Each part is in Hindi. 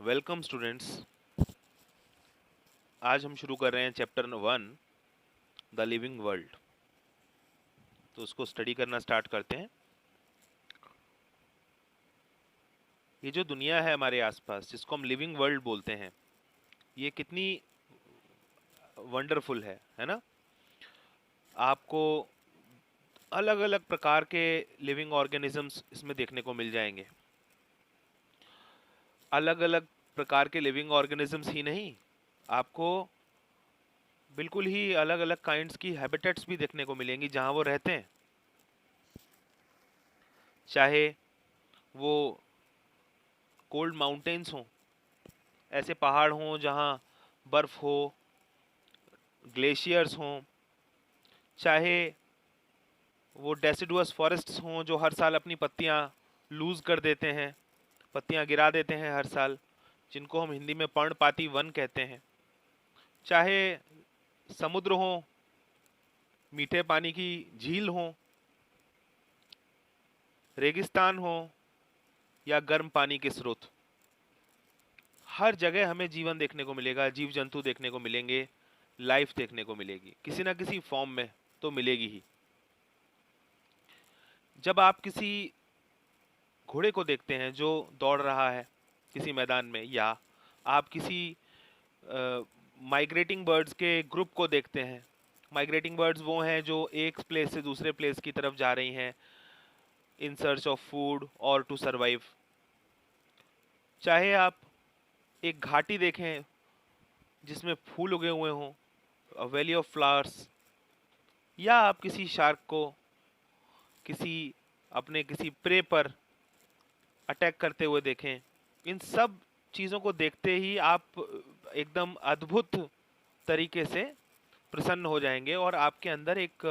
Welcome students. आज हम शुरू कर रहे हैं चैप्टर 1 द लिविंग वर्ल्ड। तो उसको स्टडी करना स्टार्ट करते हैं। ये जो दुनिया है हमारे आसपास जिसको हम लिविंग वर्ल्ड बोलते हैं, ये कितनी वंडरफुल है ना। आपको अलग अलग प्रकार के लिविंग ऑर्गेनिजम्स इसमें देखने को मिल जाएंगे। अलग अलग प्रकार के लिविंग ऑर्गेनिजम्स ही नहीं, आपको बिल्कुल ही अलग अलग काइंड्स की हैबिटेट्स भी देखने को मिलेंगी जहां वो रहते हैं। चाहे वो कोल्ड माउंटेन्स हों, ऐसे पहाड़ हों जहाँ बर्फ हो, ग्लेशियर्स हों, चाहे वो डेसिडुअस फॉरेस्ट्स हों जो हर साल अपनी पत्तियाँ लूज़ कर देते हैं, पत्तियाँ गिरा देते हैं हर साल, जिनको हम हिंदी में पर्णपाती वन कहते हैं। चाहे समुद्र हो, मीठे पानी की झील हो, रेगिस्तान हो या गर्म पानी के स्रोत, हर जगह हमें जीवन देखने को मिलेगा, जीव जंतु देखने को मिलेंगे, लाइफ देखने को मिलेगी, किसी ना किसी फॉर्म में तो मिलेगी ही। जब आप किसी घोड़े को देखते हैं जो दौड़ रहा है किसी मैदान में, या आप किसी माइग्रेटिंग बर्ड्स के ग्रुप को देखते हैं। माइग्रेटिंग बर्ड्स वो हैं जो एक प्लेस से दूसरे प्लेस की तरफ जा रही हैं इन सर्च ऑफ फूड और टू सरवाइव। चाहे आप एक घाटी देखें जिसमें फूल उगे हुए हों, अ वैली ऑफ फ्लावर्स, या आप किसी शार्क को किसी अपने किसी प्रे पर अटैक करते हुए देखें, इन सब चीज़ों को देखते ही आप एकदम अद्भुत तरीके से प्रसन्न हो जाएंगे और आपके अंदर एक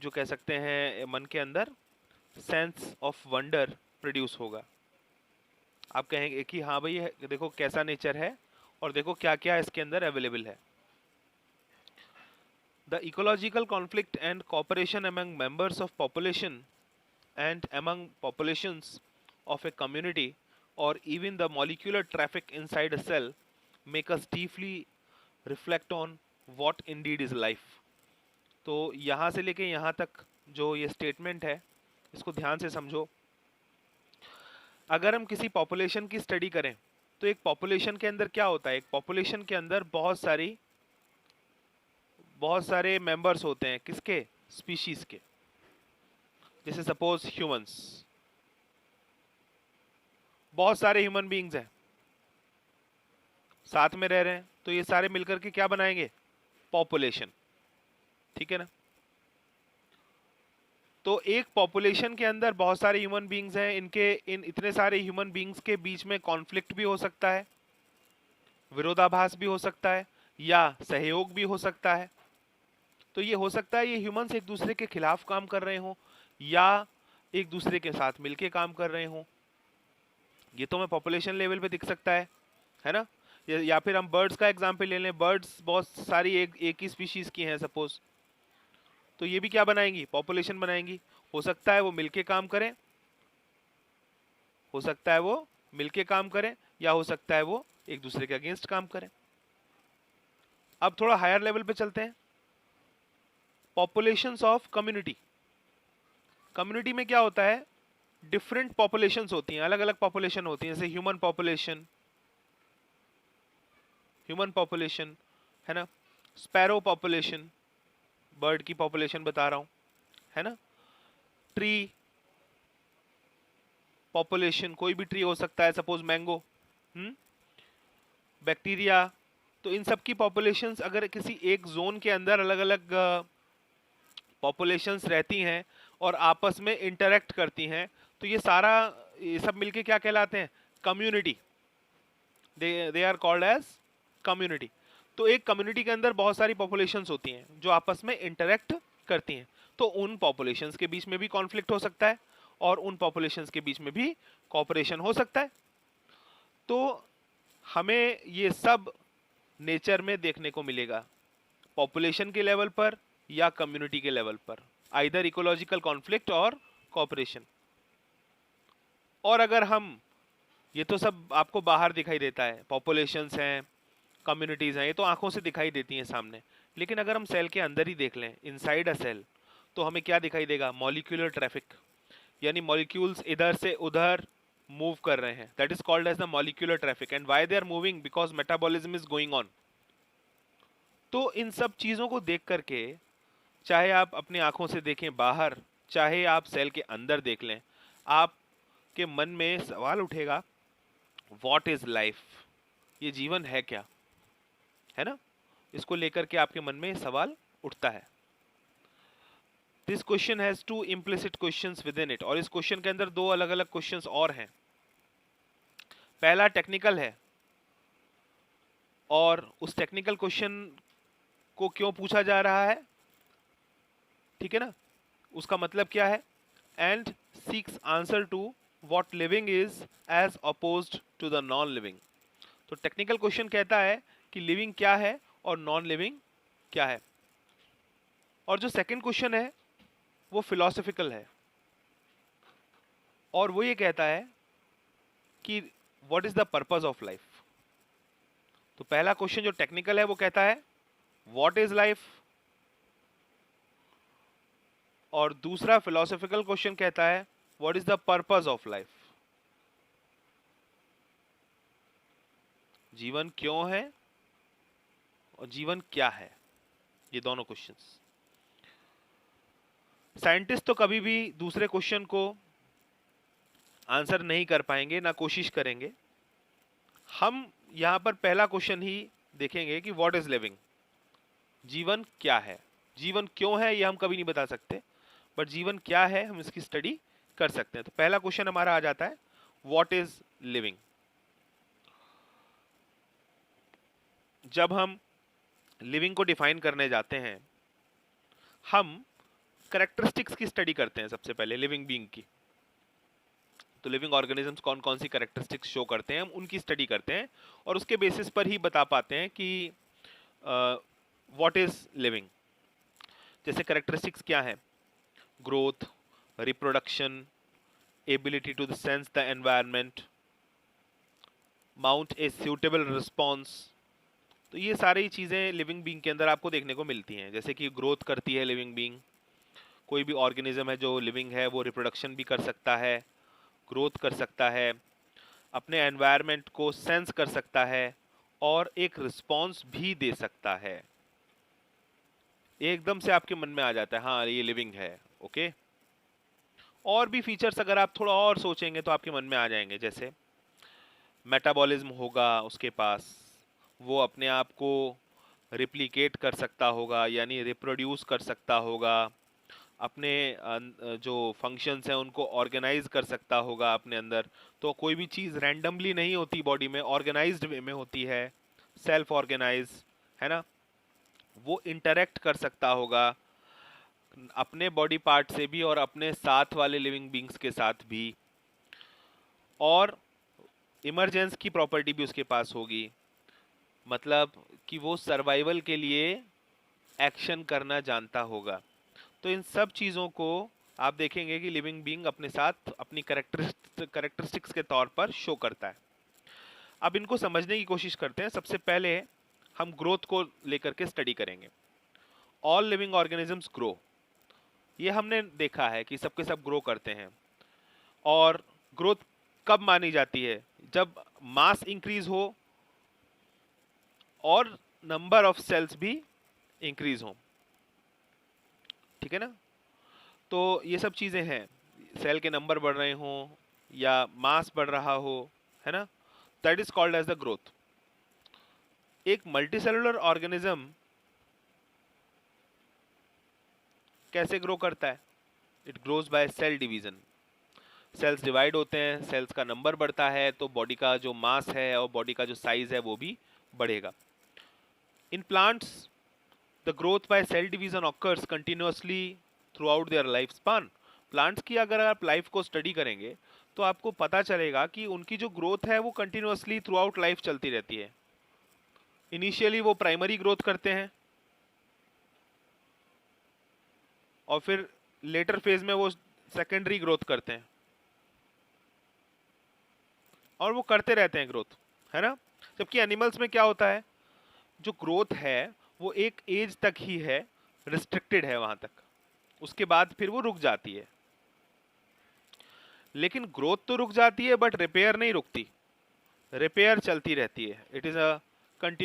जो कह सकते हैं मन के अंदर सेंस ऑफ वंडर प्रोड्यूस होगा। आप कहेंगे कि हाँ भाई, देखो कैसा नेचर है और देखो क्या क्या इसके अंदर अवेलेबल है। The ecological conflict and cooperation among members of population and among populations of a community, or even the molecular traffic inside a cell, make us deeply reflect on what indeed is life। तो यहाँ से लेके यहाँ तक जो ये स्टेटमेंट है, इसको ध्यान से समझो। अगर हम किसी पॉपुलेशन की स्टडी करें तो एक पॉपुलेशन के अंदर क्या होता है, एक पॉपुलेशन के अंदर बहुत सारे मेंबर्स होते हैं। किसके? स्पीशीज के। जैसे सपोज ह्यूमंस, बहुत सारे ह्यूमन बीइंग्स हैं, साथ में रह रहे हैं, तो ये सारे मिलकर के क्या बनाएंगे? पॉपुलेशन। ठीक है ना। तो एक पॉपुलेशन के अंदर बहुत सारे ह्यूमन बीइंग्स हैं, इन इतने सारे ह्यूमन बीइंग्स के बीच में कॉन्फ्लिक्ट भी हो सकता है, विरोधाभास भी हो सकता है, या सहयोग भी हो सकता है। तो ये हो सकता है ये ह्यूमंस एक दूसरे के खिलाफ काम कर रहे हों या एक दूसरे के साथ मिलके काम कर रहे हों। ये तो हमें पॉपुलेशन लेवल पे दिख सकता है ना। या फिर हम बर्ड्स का एग्जांपल ले लें, बर्ड्स बहुत सारी एक ही स्पीशीज की हैं सपोज, तो ये भी क्या बनाएंगी? पॉपुलेशन बनाएंगी। हो सकता है वो मिलके काम करें, हो सकता है वो मिलके काम करें, या हो सकता है वो एक दूसरे के अगेंस्ट काम करें। अब थोड़ा हायर लेवल पे चलते हैं। Populations of community. कम्युनिटी में क्या होता है? डिफरेंट पॉपुलेशंस होती हैं, अलग अलग पॉपुलेशन होती हैं। जैसे ह्यूमन पॉपुलेशन है ना, स्पैरो पॉपुलेशन, बर्ड की पॉपुलेशन बता रहा हूं, है ना। ट्री पॉपुलेशन, कोई भी ट्री हो सकता है, सपोज मैंगो। बैक्टीरिया। तो इन सब की पॉपुलेशंस अगर किसी एक जोन के अंदर अलग अलग पॉपुलेशंस रहती हैं और आपस में इंटरेक्ट करती हैं, तो ये सब मिलके क्या कहलाते हैं? Community. They are called as community. तो एक कम्युनिटी के अंदर बहुत सारी पॉपुलेशंस होती हैं जो आपस में इंटरेक्ट करती हैं। तो उन पॉपुलेशंस के बीच में भी कॉन्फ्लिक्ट हो सकता है और उन पॉपुलेशंस के बीच में भी कॉपरेशन हो सकता है। तो हमें ये सब नेचर में देखने को मिलेगा, पॉपुलेशन के लेवल पर या कम्युनिटी के लेवल पर, आइदर इकोलॉजिकल कॉन्फ्लिक्ट और कॉपरेशन। और अगर हम ये तो सब आपको बाहर दिखाई देता है, पॉपुलेशंस हैं, कम्युनिटीज़ हैं, ये तो आंखों से दिखाई देती हैं सामने। लेकिन अगर हम सेल के अंदर ही देख लें, इनसाइड अ सेल, तो हमें क्या दिखाई देगा? मॉलिक्यूलर ट्रैफिक, यानी मॉलिक्यूल्स इधर से उधर मूव कर रहे हैं। That is called as the molecular traffic. And why they are moving? Because metabolism is going on. तो इन सब चीज़ों को देख करके, चाहे आप अपनी आंखों से देखें बाहर, चाहे आप सेल के अंदर देख लें, आपके मन में सवाल उठेगा, व्हाट इज लाइफ? ये जीवन है क्या? है ना? इसको लेकर के आपके मन में सवाल उठता है। This question has two implicit questions within it. और इस क्वेश्चन के अंदर दो अलग अलग क्वेश्चंस और हैं। पहला टेक्निकल है, और उस टेक्निकल क्वेश्चन को क्यों पूछा जा रहा है, ठीक है ना, उसका मतलब क्या है? And seeks answer to what living is as opposed to the non living. तो टेक्निकल क्वेश्चन कहता है कि लिविंग क्या है और नॉन लिविंग क्या है। और जो सेकंड क्वेश्चन है वो फिलोसफिकल है, और वो ये कहता है कि what is the purpose of life. तो पहला क्वेश्चन जो टेक्निकल है वो कहता है व्हाट इज लाइफ, और दूसरा फिलोसफिकल क्वेश्चन कहता है what is the purpose of life. जीवन क्यों है और जीवन क्या है, ये दोनों क्वेश्चंस। साइंटिस्ट तो कभी भी दूसरे क्वेश्चन को आंसर नहीं कर पाएंगे, ना कोशिश करेंगे। हम यहां पर पहला क्वेश्चन ही देखेंगे कि व्हाट इज लिविंग, जीवन क्या है। जीवन क्यों है ये हम कभी नहीं बता सकते, बट जीवन क्या है हम इसकी स्टडी कर सकते हैं। तो पहला क्वेश्चन हमारा आ जाता है व्हाट इज लिविंग। जब हम लिविंग को डिफाइन करने जाते हैं, हम करेक्टरिस्टिक्स की स्टडी करते हैं सबसे पहले लिविंग बीइंग की। तो लिविंग ऑर्गेनिजम्स कौन कौन सी करेक्टरिस्टिक्स शो करते हैं, हम उनकी स्टडी करते हैं, और उसके बेसिस पर ही बता पाते हैं कि व्हाट इज लिविंग। जैसे करेक्टरिस्टिक्स क्या है? Growth, reproduction, ability to sense the environment, mount a suitable response. तो ये सारी चीज़ें लिविंग बीइंग के अंदर आपको देखने को मिलती हैं। जैसे कि ग्रोथ करती है लिविंग बीइंग, कोई भी ऑर्गेनिज्म है जो लिविंग है वो रिप्रोडक्शन भी कर सकता है, ग्रोथ कर सकता है, अपने एनवायरनमेंट को सेंस कर सकता है, और एक रिस्पॉन्स भी दे सकता है। एकदम से आपके मन में आ जाता है हाँ ये लिविंग है। ओके, और भी फीचर्स अगर आप थोड़ा और सोचेंगे तो आपके मन में आ जाएंगे। जैसे मेटाबॉलिज्म होगा उसके पास, वो अपने आप को रिप्लिकेट कर सकता होगा, यानी रिप्रोड्यूस कर सकता होगा, अपने जो फंक्शंस हैं उनको ऑर्गेनाइज कर सकता होगा अपने अंदर। तो कोई भी चीज़ रैंडमली नहीं होती बॉडी में, ऑर्गेनाइज्ड वे में होती है, सेल्फ ऑर्गेनाइज, है ना। वो इंटरेक्ट कर सकता होगा अपने बॉडी पार्ट से भी और अपने साथ वाले लिविंग बींग्स के साथ भी, और इमरजेंस की प्रॉपर्टी भी उसके पास होगी, मतलब कि वो सर्वाइवल के लिए एक्शन करना जानता होगा। तो इन सब चीज़ों को आप देखेंगे कि लिविंग बीइंग अपने साथ अपनी करेक्टरिस्टिक्स के तौर पर शो करता है। अब इनको समझने की कोशिश करते हैं। सबसे पहले हम ग्रोथ को लेकर के स्टडी करेंगे। ऑल लिविंग ऑर्गेनिजम्स ग्रो, ये हमने देखा है कि सबके सब ग्रो करते हैं। और ग्रोथ कब मानी जाती है? जब मास इंक्रीज हो और नंबर ऑफ सेल्स भी इंक्रीज हो, ठीक है ना। तो ये सब चीज़ें हैं, सेल के नंबर बढ़ रहे हों या मास बढ़ रहा हो, है ना, that is called as the growth. एक मल्टीसेलुलर ऑर्गेनिज्म कैसे ग्रो करता है? It grows by cell division. Cells divide होते हैं, सेल्स का नंबर बढ़ता है, तो बॉडी का जो मास है और बॉडी का जो साइज है वो भी बढ़ेगा। In plants the growth by cell division occurs continuously throughout their life span. Plants की अगर आप लाइफ को स्टडी करेंगे तो आपको पता चलेगा कि उनकी जो ग्रोथ है वो कंटिन्यूअसली थ्रू आउट लाइफ चलती रहती है। इनिशियली वो प्राइमरी ग्रोथ करते हैं, और फिर लेटर फेज में वो सेकेंडरी ग्रोथ करते हैं। और वो करते रहते हैं ग्रोथ, है ना। जबकि एनिमल्स में क्या होता है, जो ग्रोथ है वो एक एज तक ही है, रिस्ट्रिक्टेड है वहां तक, उसके बाद फिर वो रुक जाती है। लेकिन ग्रोथ तो रुक जाती है बट रिपेयर नहीं रुकती, रिपेयर चलती रहती है। It is a continue